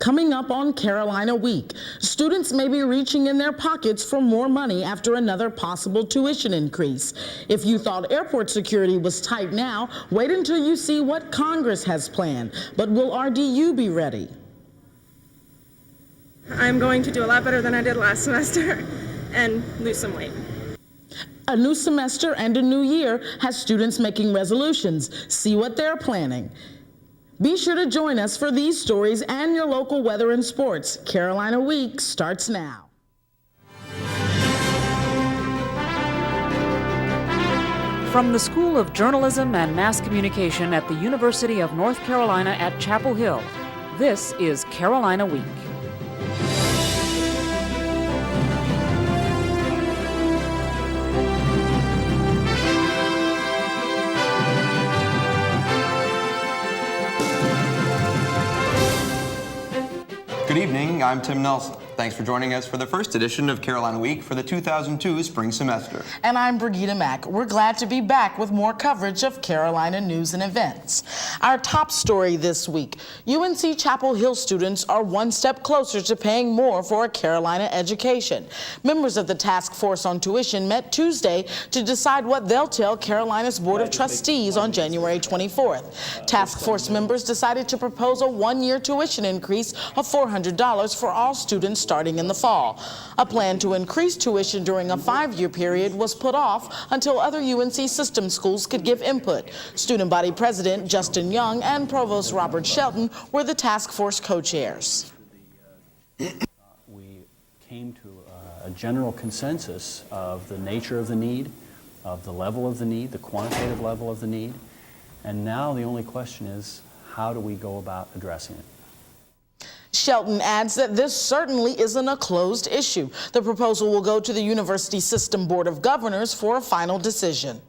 Coming up on Carolina Week, students may be reaching in their pockets for more money after another possible tuition increase. If you thought airport security was tight now, wait until you see what Congress has planned. But will RDU be ready? I'm going to do a lot better than I did last semester and lose some weight. A new semester and a new year has students making resolutions. See what they're planning. Be sure to join us for these stories and your local weather and sports. Carolina Week starts now. From the School of Journalism and Mass Communication at the University of North Carolina at Chapel Hill, this is Carolina Week. Good evening, I'm Tim Nelson. Thanks for joining us for the first edition of Carolina Week for the 2002 spring semester. And I'm Brigida Mack. We're glad to be back with more coverage of Carolina news and events. Our top story this week, UNC-Chapel Hill students are one step closer to paying more for a Carolina education. Members of the task force on tuition met Tuesday to decide what they'll tell Carolina's Board of Trustees on January 24th. Task force members decided to propose a one-year tuition increase of $400 for all students starting in the fall. A plan to increase tuition during a 5-year period was put off until other UNC system schools could give input. Student body president Justin Young and Provost Robert Shelton were the task force co-chairs. We came to a general consensus of the nature of the need, of the level of the need, the quantitative level of the need, and now the only question is, how do we go about addressing it? Shelton adds that this certainly isn't a closed issue. The proposal will go to the University System Board of Governors for a final decision.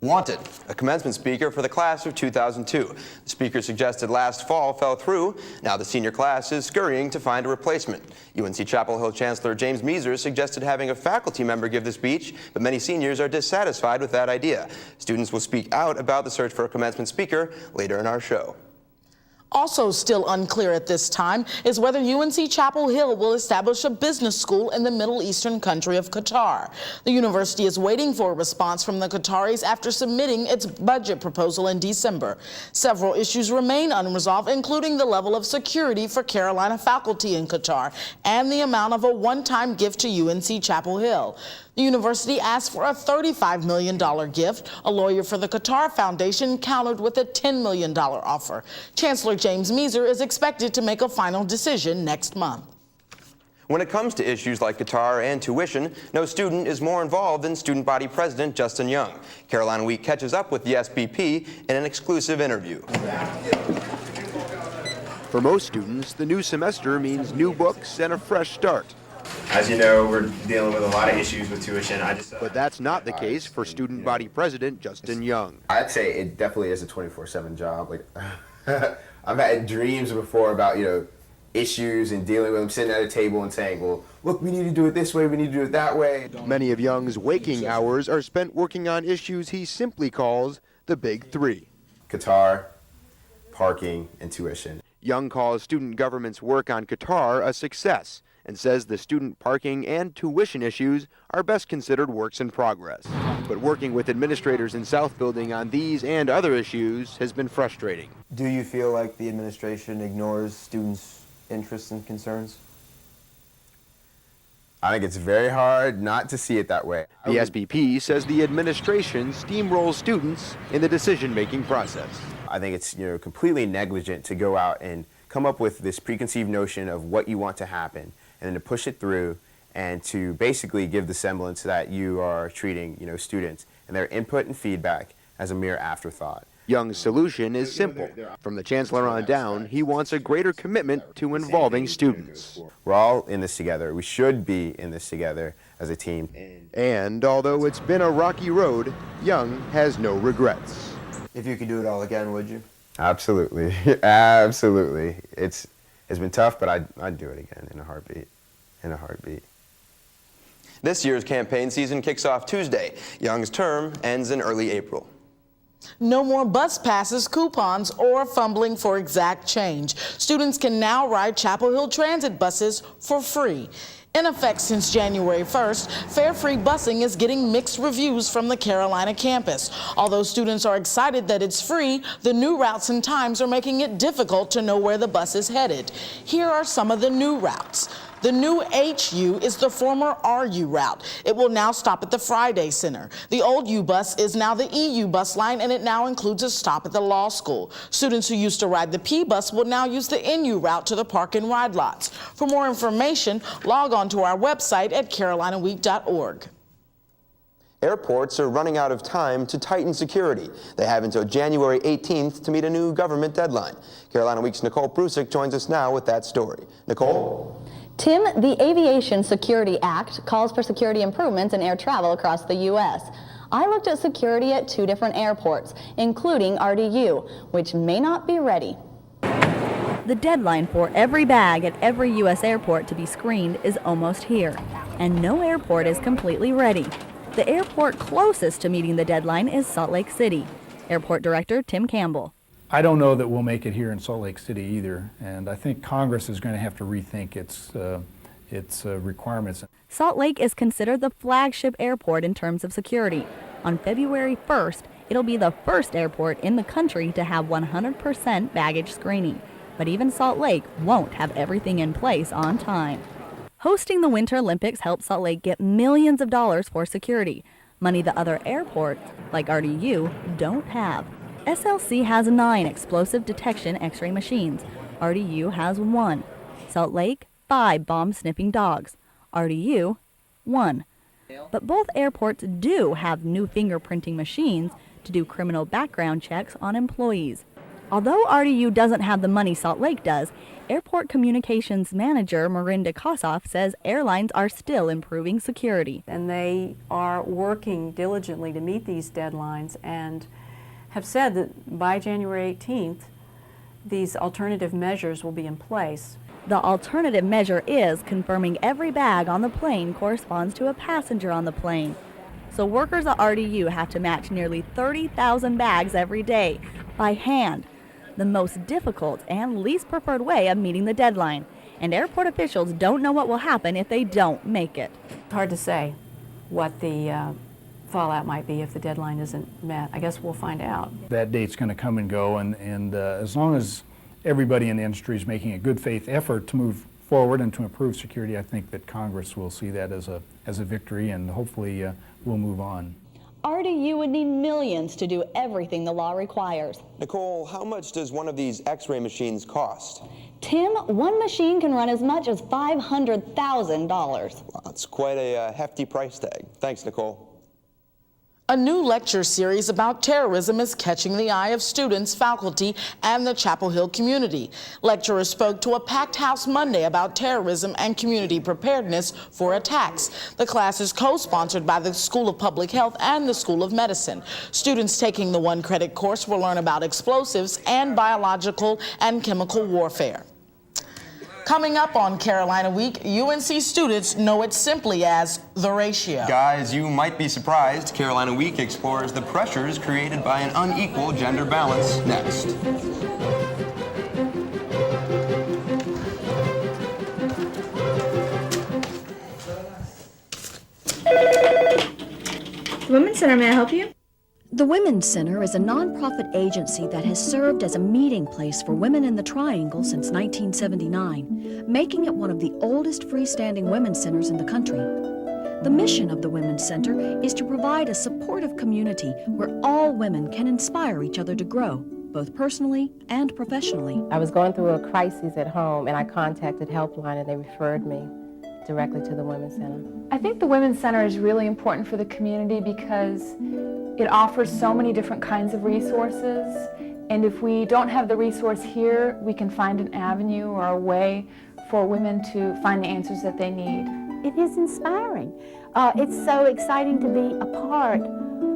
Wanted, a commencement speaker for the class of 2002. The speaker suggested last fall fell through. Now the senior class is scurrying to find a replacement. UNC-Chapel Hill Chancellor James Meeser suggested having a faculty member give the speech, but many seniors are dissatisfied with that idea. Students will speak out about the search for a commencement speaker later in our show. Also still unclear at this time is whether UNC-Chapel Hill will establish a business school in the Middle Eastern country of Qatar. The university is waiting for a response from the Qataris after submitting its budget proposal in December. Several issues remain unresolved, including the level of security for Carolina faculty in Qatar and the amount of a one-time gift to UNC-Chapel Hill. The university asked for a $35 million gift. A lawyer for the Qatar Foundation countered with a $10 million offer. Chancellor James Meeser is expected to make a final decision next month. When it comes to issues like Qatar and tuition, no student is more involved than student body president Justin Young. Carolina Week catches up with the SBP in an exclusive interview. For most students, the new semester means new books and a fresh start. As you know, we're dealing with a lot of issues with tuition. But that's not the case for student body president Justin Young. I'd say it definitely is a 24/7 job. Like, I've had dreams before about, issues and dealing with them, sitting at a table and saying, well, look, we need to do it this way, we need to do it that way. Many of Young's waking hours are spent working on issues he simply calls the big three: Qatar, parking, and tuition. Young calls student government's work on Qatar a success and says the student parking and tuition issues are best considered works in progress. But working with administrators in South Building on these and other issues has been frustrating. Do you feel like the administration ignores students' interests and concerns? I think it's very hard not to see it that way. The SBP says the administration steamrolls students in the decision-making process. I think it's completely negligent to go out and come up with this preconceived notion of what you want to happen and then to push it through and to basically give the semblance that you are treating students and their input and feedback as a mere afterthought. Young's solution is simple. From the chancellor on down, he wants a greater commitment to involving students. We're all in this together. We should be in this together as a team. And although it's been a rocky road, Young has no regrets. If you could do it all again, would you? Absolutely. Absolutely. It's been tough, but I'd do it again in a heartbeat. In a heartbeat. This year's campaign season kicks off Tuesday. Young's term ends in early April. No more bus passes, coupons, or fumbling for exact change. Students can now ride Chapel Hill transit buses for free. In effect since January 1st, fare-free busing is getting mixed reviews from the Carolina campus. Although students are excited that it's free, the new routes and times are making it difficult to know where the bus is headed. Here are some of the new routes. The new HU is the former RU route. It will now stop at the Friday Center. The old U bus is now the EU bus line, and it now includes a stop at the law school. Students who used to ride the P bus will now use the NU route to the park and ride lots. For more information, log on to our website at carolinaweek.org. Airports are running out of time to tighten security. They have until January 18th to meet a new government deadline. Carolina Week's Nicole Prusick joins us now with that story. Nicole? Tim, the Aviation Security Act calls for security improvements in air travel across the U.S. I looked at security at 2 different airports, including RDU, which may not be ready. The deadline for every bag at every U.S. airport to be screened is almost here, and no airport is completely ready. The airport closest to meeting the deadline is Salt Lake City. Airport Director Tim Campbell. I don't know that we'll make it here in Salt Lake City either, and I think Congress is going to have to rethink its requirements. Salt Lake is considered the flagship airport in terms of security. On February 1st, it'll be the first airport in the country to have 100% baggage screening. But even Salt Lake won't have everything in place on time. Hosting the Winter Olympics helped Salt Lake get millions of dollars for security, money the other airports, like RDU, don't have. SLC has 9 explosive detection X-ray machines. RDU has 1. Salt Lake, 5 bomb-sniffing dogs. RDU, 1. But both airports do have new fingerprinting machines to do criminal background checks on employees. Although RDU doesn't have the money Salt Lake does, Airport Communications Manager Marinda Kosoff says airlines are still improving security. And they are working diligently to meet these deadlines and have said that by January 18th, these alternative measures will be in place. The alternative measure is confirming every bag on the plane corresponds to a passenger on the plane. So workers at RDU have to match nearly 30,000 bags every day by hand, the most difficult and least preferred way of meeting the deadline. And airport officials don't know what will happen if they don't make it. It's hard to say what the fallout might be if the deadline isn't met. I guess we'll find out. That date's going to come and go, and as long as everybody in the industry is making a good faith effort to move forward and to improve security, I think that Congress will see that as a victory, and hopefully we'll move on. RDU would need millions to do everything the law requires. Nicole, how much does one of these X-ray machines cost? Tim, one machine can run as much as $500,000. Wow, that's quite a hefty price tag. Thanks, Nicole. A new lecture series about terrorism is catching the eye of students, faculty, and the Chapel Hill community. Lecturers spoke to a packed house Monday about terrorism and community preparedness for attacks. The class is co-sponsored by the School of Public Health and the School of Medicine. Students taking the one-credit course will learn about explosives and biological and chemical warfare. Coming up on Carolina Week, UNC students know it simply as the ratio. Guys, you might be surprised. Carolina Week explores the pressures created by an unequal gender balance next. Women's Center, may I help you? The Women's Center is a nonprofit agency that has served as a meeting place for women in the Triangle since 1979, making it one of the oldest freestanding women's centers in the country. The mission of the Women's Center is to provide a supportive community where all women can inspire each other to grow, both personally and professionally. I was going through a crisis at home, and I contacted Helpline, and they referred me directly to the Women's Center. I think the Women's Center is really important for the community because it offers so many different kinds of resources, and if we don't have the resource here, we can find an avenue or a way for women to find the answers that they need. It is inspiring. It's so exciting to be a part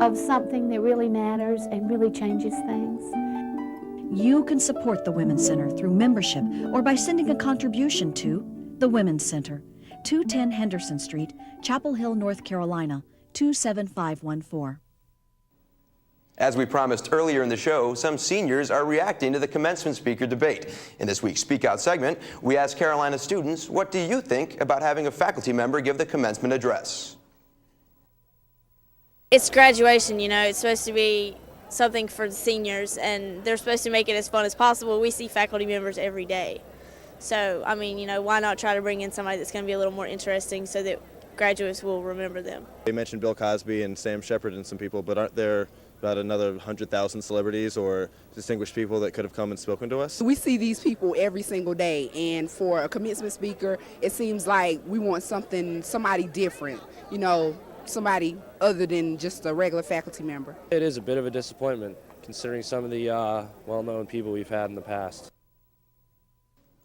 of something that really matters and really changes things. You can support the Women's Center through membership or by sending a contribution to the Women's Center, 210 Henderson Street, Chapel Hill, North Carolina, 27514. As we promised earlier in the show, some seniors are reacting to the commencement speaker debate. In this week's Speak Out segment, we asked Carolina students, what do you think about having a faculty member give the commencement address? It's graduation, you know, it's supposed to be something for the seniors, and they're supposed to make it as fun as possible. We see faculty members every day. So, I mean, you know, why not try to bring in somebody that's going to be a little more interesting so that graduates will remember them. They mentioned Bill Cosby and Sam Shepard and some people, but aren't there about another 100,000 celebrities or distinguished people that could have come and spoken to us? We see these people every single day, and for a commencement speaker, it seems like we want somebody different, you know, somebody other than just a regular faculty member. It is a bit of a disappointment considering some of the well-known people we've had in the past.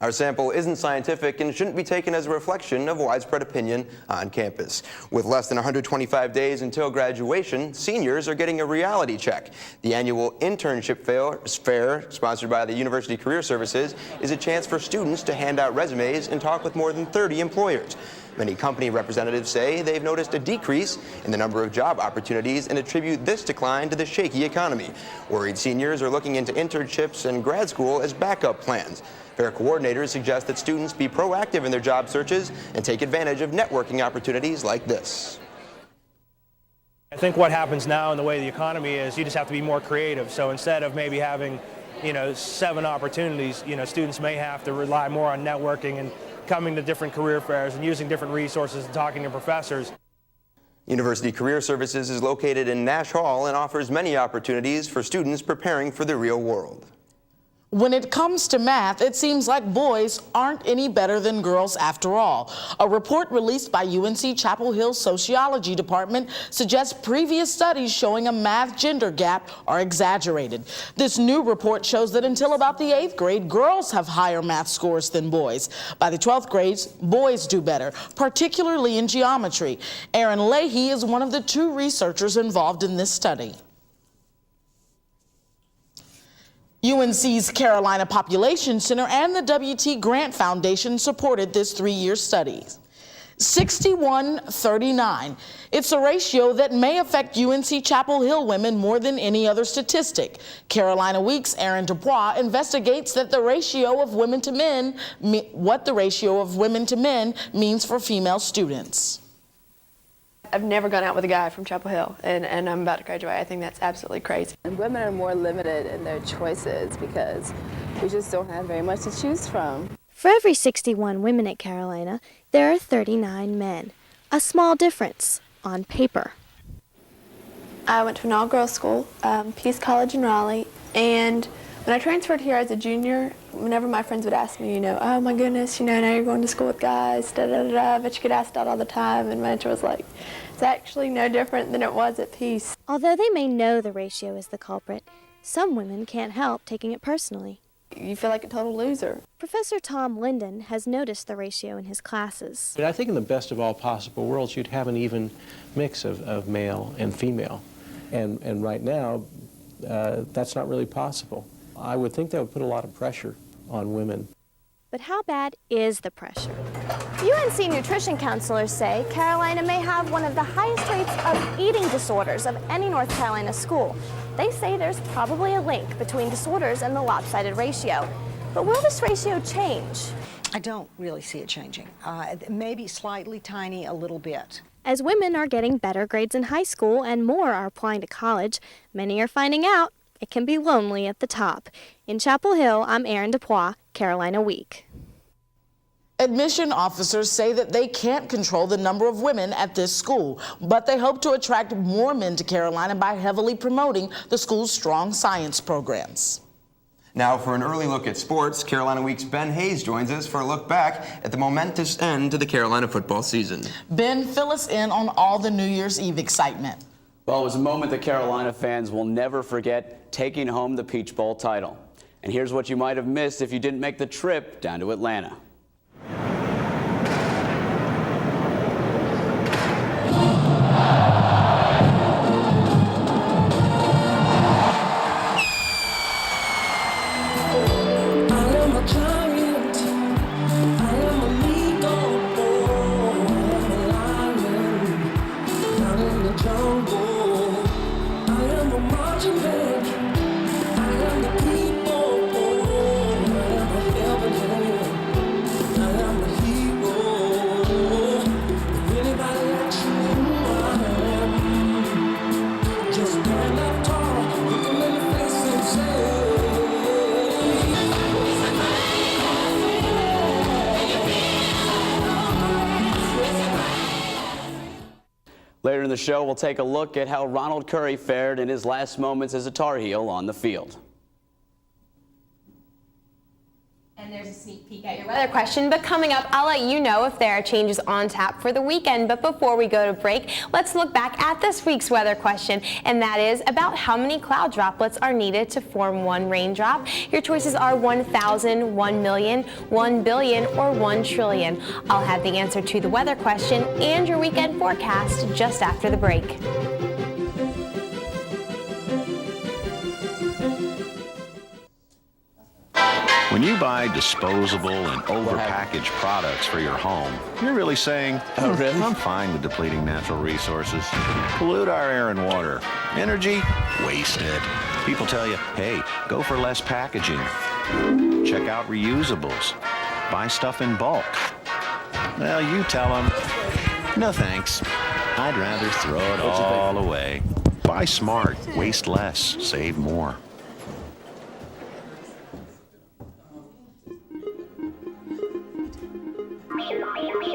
Our sample isn't scientific and shouldn't be taken as a reflection of widespread opinion on campus. With less than 125 days until graduation, seniors are getting a reality check. The annual internship fair, sponsored by the University Career Services, is a chance for students to hand out resumes and talk with more than 30 employers. Many company representatives say they've noticed a decrease in the number of job opportunities and attribute this decline to the shaky economy. Worried seniors are looking into internships and grad school as backup plans. Fair coordinators suggest that students be proactive in their job searches and take advantage of networking opportunities like this. I think what happens now in the way the economy is, you just have to be more creative. So instead of maybe having, 7 opportunities, students may have to rely more on networking and coming to different career fairs and using different resources and talking to professors. University Career Services is located in Nash Hall and offers many opportunities for students preparing for the real world. When it comes to math, it seems like boys aren't any better than girls after all. A report released by UNC-Chapel Hill Sociology Department suggests previous studies showing a math gender gap are exaggerated. This new report shows that until about the 8th grade, girls have higher math scores than boys. By the 12th grades, boys do better, particularly in geometry. Aaron Leahy is one of the 2 researchers involved in this study. UNC's Carolina Population Center and the W.T. Grant Foundation supported this 3-year study. 61-39. It's a ratio that may affect UNC-Chapel Hill women more than any other statistic. Carolina Week's Aaron Dubois investigates that the ratio of women to men, what the ratio of women to men means for female students. I've never gone out with a guy from Chapel Hill, and I'm about to graduate. I think that's absolutely crazy. And women are more limited in their choices because we just don't have very much to choose from. For every 61 women at Carolina, there are 39 men. A small difference on paper. I went to an all-girls school, Peace College in Raleigh, and when I transferred here as a junior, whenever my friends would ask me, oh my goodness, now you're going to school with guys, I bet you get asked out all the time, and my answer was like, it's actually no different than it was at Peace. Although they may know the ratio is the culprit, some women can't help taking it personally. You feel like a total loser. Professor Tom Linden has noticed the ratio in his classes. I think in the best of all possible worlds, you'd have an even mix of male and female. And right now, that's not really possible. I would think that would put a lot of pressure on women. But how bad is the pressure? UNC nutrition counselors say Carolina may have one of the highest rates of eating disorders of any North Carolina school. They say there's probably a link between disorders and the lopsided ratio. But will this ratio change? I don't really see it changing. Maybe slightly, tiny, a little bit. As women are getting better grades in high school and more are applying to college, many are finding out it can be lonely at the top. In Chapel Hill, I'm Aaron Dubois, Carolina Week. Admission officers say that they can't control the number of women at this school, but they hope to attract more men to Carolina by heavily promoting the school's strong science programs. Now for an early look at sports, Carolina Week's Ben Hayes joins us for a look back at the momentous end to the Carolina football season. Ben, fill us in on all the New Year's Eve excitement. Well, it was a moment that Carolina fans will never forget, taking home the Peach Bowl title. And here's what you might have missed if you didn't make the trip down to Atlanta. I am a marching band. the show, we'll take a look at how Ronald Curry fared in his last moments as a Tar Heel on the field. And there's a sneak peek at your weather question, but coming up, I'll let you know if there are changes on tap for the weekend. But before we go to break, let's look back at this week's weather question, and that is about how many cloud droplets are needed to form one raindrop. Your choices are 1,000, 1 million, 1 billion, or 1 trillion. I'll have the answer to the weather question and your weekend forecast just after the break. When you buy disposable and overpackaged products for your home, you're really saying, oh, really? I'm fine with depleting natural resources. Pollute our air and water. Energy? Wasted. People tell you, hey, go for less packaging. Check out reusables. Buy stuff in bulk. Well, you tell them, no thanks. I'd rather throw it all away. Buy smart, waste less, save more.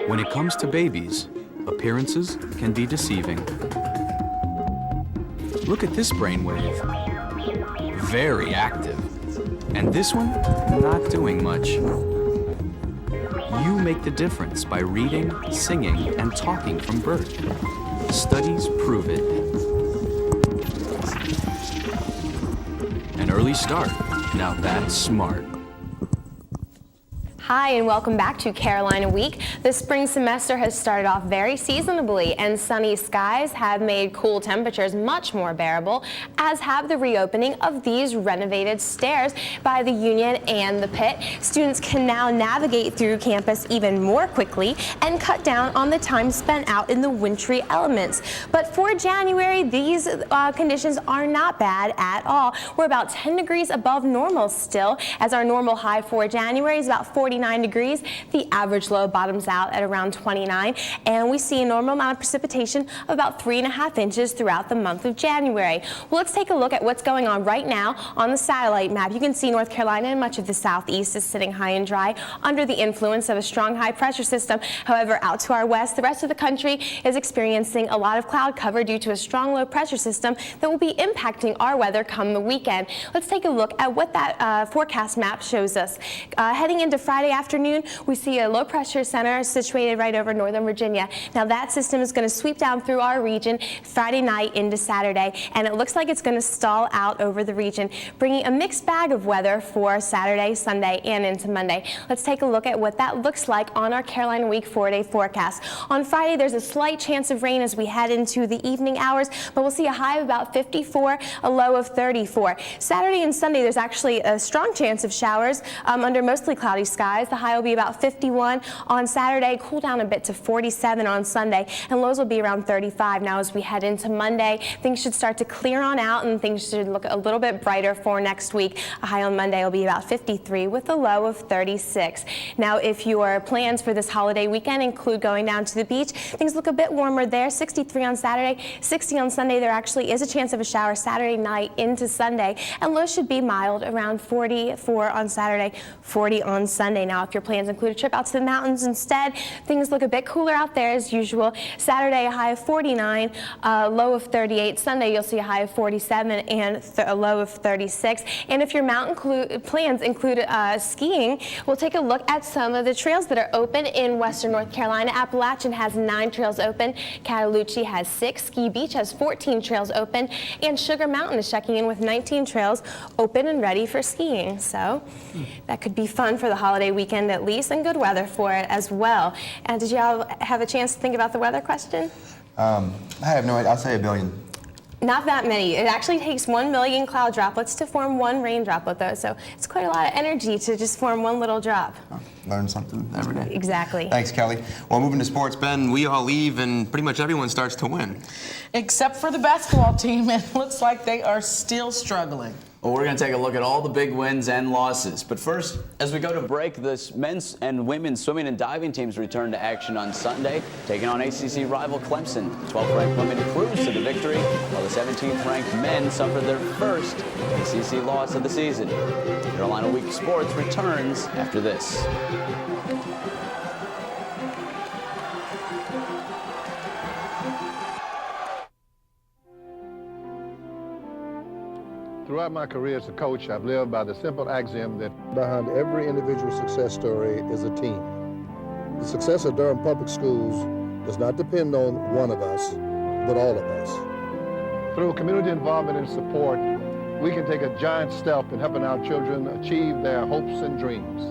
When it comes to babies, appearances can be deceiving. Look at this brainwave. Very active. And this one, not doing much. You make the difference by reading, singing, and talking from birth. Studies prove it. An early start. Now that's smart. Hi, and welcome back to Carolina Week. The spring semester has started off very seasonably, and sunny skies have made cool temperatures much more bearable, as have the reopening of these renovated stairs by the Union and the Pit. Students can now navigate through campus even more quickly and cut down on the time spent out in the wintry elements. But for January, these conditions are not bad at all. We're about 10 degrees above normal still, as our normal high for January is about 49 degrees. The average low bottoms out at around 29, and we see a normal amount of precipitation of about 3.5 inches throughout the month of January. Well, let's take a look at what's going on right now on the satellite map. You can see North Carolina and much of the southeast is sitting high and dry under the influence of a strong high pressure system. However, out to our west, the rest of the country is experiencing a lot of cloud cover due to a strong low pressure system that will be impacting our weather come the weekend. Let's take a look at what that forecast map shows us. Heading into Friday afternoon, we see a low pressure center situated right over Northern Virginia. Now that system is going to sweep down through our region Friday night into Saturday, and it looks like it's going to stall out over the region, bringing a mixed bag of weather for Saturday, Sunday, and into Monday. Let's take a look at what that looks like on our Carolina Week 4-day forecast. On Friday, there's a slight chance of rain as we head into the evening hours, but we'll see a high of about 54, a low of 34. Saturday and Sunday, there's actually a strong chance of showers under mostly cloudy skies. The high will be about 51 on Saturday, cool down a bit to 47 on Sunday, and lows will be around 35. Now as we head into Monday, things should start to clear on out and things should look a little bit brighter for next week. A high on Monday will be about 53 with a low of 36. Now if your plans for this holiday weekend include going down to the beach, things look a bit warmer there. 63 on Saturday, 60 on Sunday. There actually is a chance of a shower Saturday night into Sunday, and lows should be mild around 44 on Saturday, 40 on Sunday. Now if your plans include a trip out to the mountains instead, things look a bit cooler out there as usual. Saturday a high of 49, low of 38. Sunday you'll see a high of 47 and a low of 36. And if your mountain plans include skiing, we'll take a look at some of the trails that are open in western North Carolina. Appalachian has 9 trails open, Cataloochee has 6, Ski Beach has 14 trails open, and Sugar Mountain is checking in with 19 trails open and ready for skiing. So that could be fun for the holiday weekend at least, and good weather for it as well. And did you all have a chance to think about the weather question? I have no idea. I'll say 1 billion. Not that many. It actually takes 1 million cloud droplets to form one rain droplet, though, so it's quite a lot of energy to just form one little drop. Learn something every day. Exactly. Thanks, Kelly. Well, moving to sports, Ben, we all leave and pretty much everyone starts to win. Except for the basketball team, it looks like they are still struggling. Well, we're going to take a look at all the big wins and losses. But first, as we go to break, the men's and women's swimming and diving teams return to action on Sunday, taking on ACC rival Clemson. 12th-ranked women cruised to the victory, while the 17th-ranked men suffered their first ACC loss of the season. Carolina Week Sports returns after this. Throughout my career as a coach, I've lived by the simple axiom that behind every individual success story is a team. The success of Durham Public Schools does not depend on one of us, but all of us. Through community involvement and support, we can take a giant step in helping our children achieve their hopes and dreams.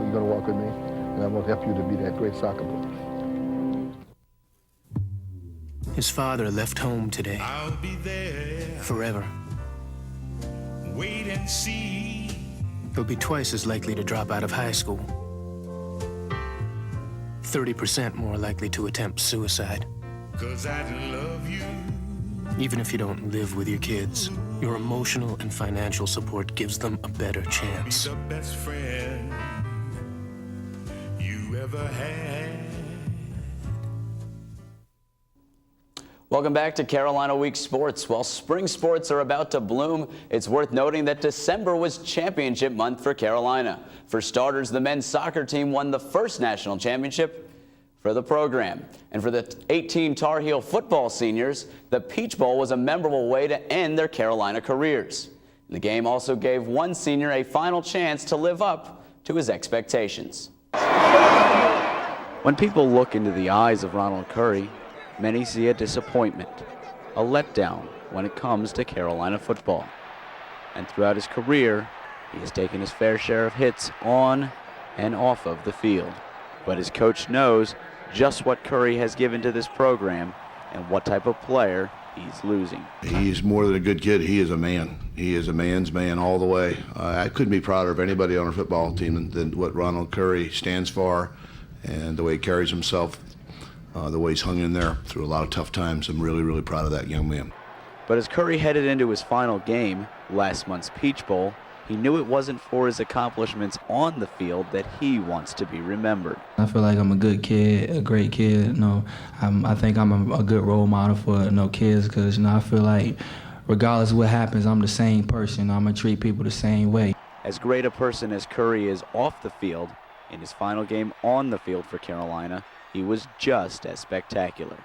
You're going to walk with me, and I'm going to help you to be that great soccer player. His father left home today. I'll be there. Forever. Wait and see. He'll be twice as likely to drop out of high school. 30% more likely to attempt suicide. 'Cause I love you. Even if you don't live with your kids, your emotional and financial support gives them a better chance. I'll be the best friend you ever had. Welcome back to Carolina Week Sports. While spring sports are about to bloom, it's worth noting that December was championship month for Carolina. For starters, the men's soccer team won the first national championship for the program. And for the 18 Tar Heel football seniors, the Peach Bowl was a memorable way to end their Carolina careers. The game also gave one senior a final chance to live up to his expectations. When people look into the eyes of Ronald Curry, many see a disappointment, a letdown when it comes to Carolina football. And throughout his career, he has taken his fair share of hits on and off of the field. But his coach knows just what Curry has given to this program and what type of player he's losing. He's more than a good kid. He is a man. He is a man's man all the way. I couldn't be prouder of anybody on our football team than what Ronald Curry stands for and the way he carries himself. The way he's hung in there through a lot of tough times. I'm really, really proud of that young man. But as Curry headed into his final game, last month's Peach Bowl, he knew it wasn't for his accomplishments on the field that he wants to be remembered. I feel like I'm a good kid, a great kid. I think I'm a good role model for kids because I feel like regardless of what happens, I'm the same person. I'm going to treat people the same way. As great a person as Curry is off the field, in his final game on the field for Carolina, he was just as spectacular.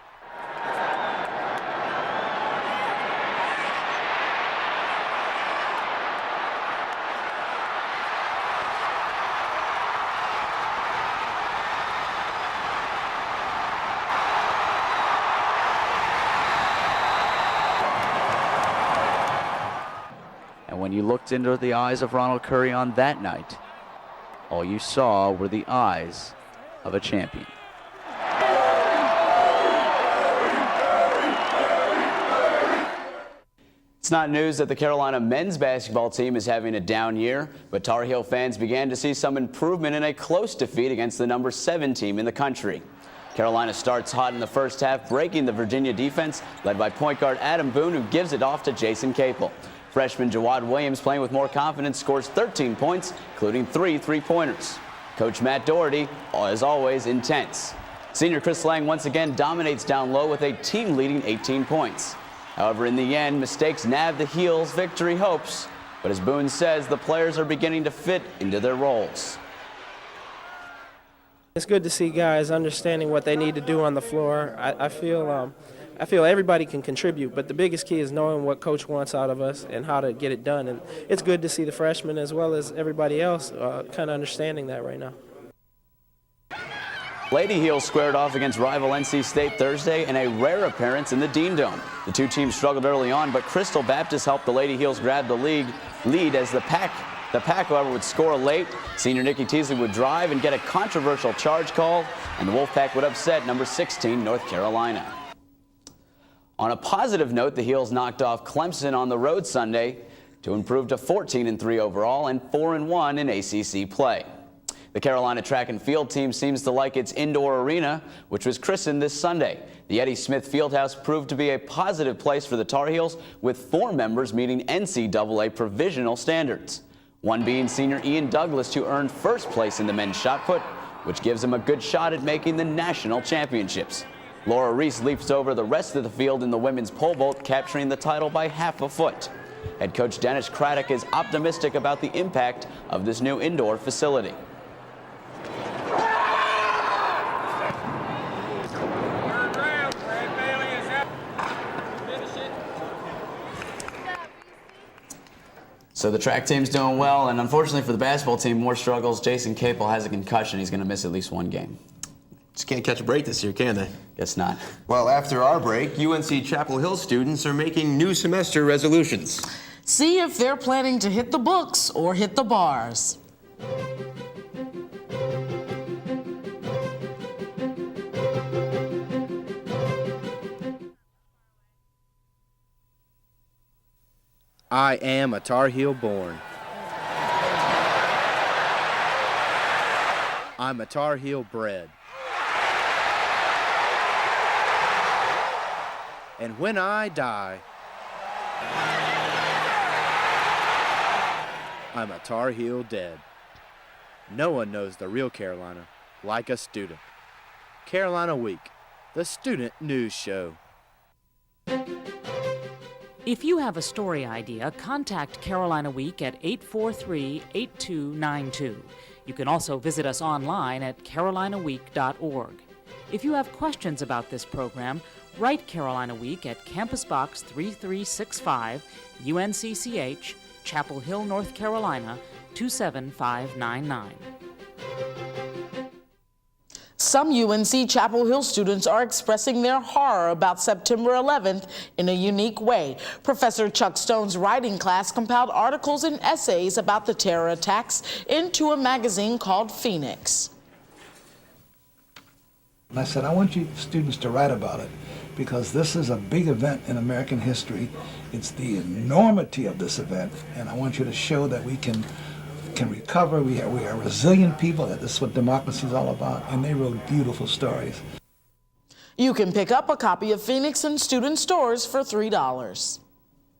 And when you looked into the eyes of Ronald Curry on that night, all you saw were the eyes of a champion. It's not news that the Carolina men's basketball team is having a down year, but Tar Heel fans began to see some improvement in a close defeat against the number 7 team in the country. Carolina starts hot in the first half, breaking the Virginia defense, led by point guard Adam Boone, who gives it off to Jason Capel. Freshman Jawad Williams, playing with more confidence, scores 13 points, including 3 three-pointers. Coach Matt Doherty, as always, intense. Senior Chris Lang once again dominates down low with a team-leading 18 points. However, in the end, mistakes nab the Heel's victory hopes. But as Boone says, the players are beginning to fit into their roles. It's good to see guys understanding what they need to do on the floor. I feel everybody can contribute, but the biggest key is knowing what coach wants out of us and how to get it done. And it's good to see the freshmen as well as everybody else kind of understanding that right now. Lady Heels squared off against rival NC State Thursday in a rare appearance in the Dean Dome. The two teams struggled early on, but Crystal Baptist helped the Lady Heels grab the lead as the Pack, however, would score late. Senior Nikki Teasley would drive and get a controversial charge call, and the Wolfpack would upset number 16 North Carolina. On a positive note, the Heels knocked off Clemson on the road Sunday to improve to 14-3 overall and 4-1 in ACC play. The Carolina track and field team seems to like its indoor arena, which was christened this Sunday. The Eddie Smith Fieldhouse proved to be a positive place for the Tar Heels, with 4 members meeting NCAA provisional standards. One being senior Ian Douglas, who earned first place in the men's shot put, which gives him a good shot at making the national championships. Laura Reese leaps over the rest of the field in the women's pole vault, capturing the title by half a foot. Head coach Dennis Craddock is optimistic about the impact of this new indoor facility. So the track team's doing well, and unfortunately for the basketball team, more struggles. Jason Capel has a concussion. He's going to miss at least one game. Just can't catch a break this year, can they? Guess not. Well, after our break, UNC-Chapel Hill students are making new semester resolutions. See if they're planning to hit the books or hit the bars. I am a Tar Heel born. I'm a Tar Heel bred. And when I die, I'm a Tar Heel dead. No one knows the real Carolina like a student. Carolina Week, the student news show. If you have a story idea, contact Carolina Week at 843-8292. You can also visit us online at carolinaweek.org. If you have questions about this program, write Carolina Week at Campus Box 3365, UNC-CH, Chapel Hill, North Carolina, 27599. Some UNC-Chapel Hill students are expressing their horror about September 11th in a unique way. Professor Chuck Stone's writing class compiled articles and essays about the terror attacks into a magazine called Phoenix. And I said, I want you students to write about it because this is a big event in American history. It's the enormity of this event, and I want you to show that we can recover. We are resilient people, that this is what democracy is all about, and they wrote beautiful stories. You can pick up a copy of Phoenix in student stores for $3.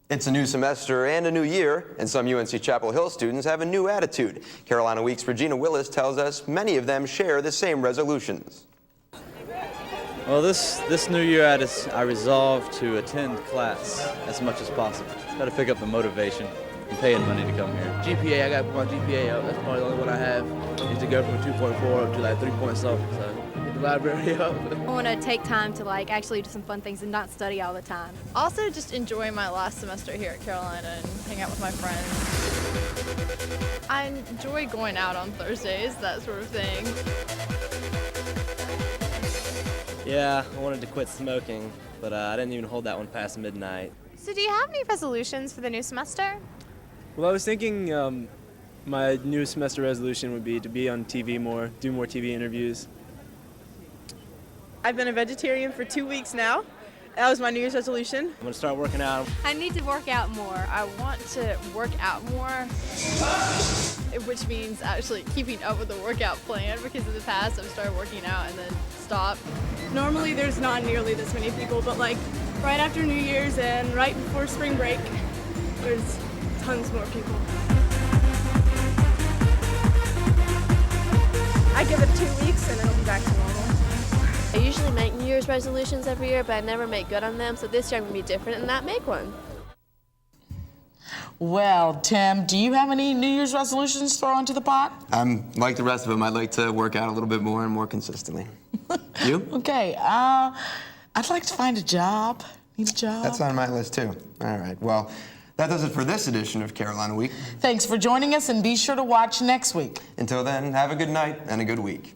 It's a new semester and a new year, and some UNC-Chapel Hill students have a new attitude. Carolina Week's Regina Willis tells us many of them share the same resolutions. Well, this new year I resolved to attend class as much as possible. Try to pick up the motivation and paying money to come here. GPA, I got to put my GPA up. That's probably the only one I have. Is to go from a 2.4 up to like 3 point something. So get the library up. I want to take time to actually do some fun things and not study all the time. Also, just enjoy my last semester here at Carolina and hang out with my friends. I enjoy going out on Thursdays, that sort of thing. Yeah, I wanted to quit smoking, but I didn't even hold that one past midnight. So do you have any resolutions for the new semester? Well, I was thinking my new semester resolution would be to be on TV more, do more TV interviews. I've been a vegetarian for 2 weeks now. That was my New Year's resolution. I'm going to start working out. I need to work out more. I want to work out more, which means actually keeping up with the workout plan, because in the past I've started working out and then stopped. Normally there's not nearly this many people, but right after New Year's and right before spring break, there's tons more people. I give it 2 weeks and it'll be back to normal. I usually make New Year's resolutions every year, but I never make good on them, so this year I'm going to be different and not make one. Well, Tim, do you have any New Year's resolutions to throw into the pot? I'm like the rest of them. I'd like to work out a little bit more and more consistently. You? Okay, I'd like to find a job. Need a job? That's on my list, too. All right, well, that does it for this edition of Carolina Week. Thanks for joining us, and be sure to watch next week. Until then, have a good night and a good week.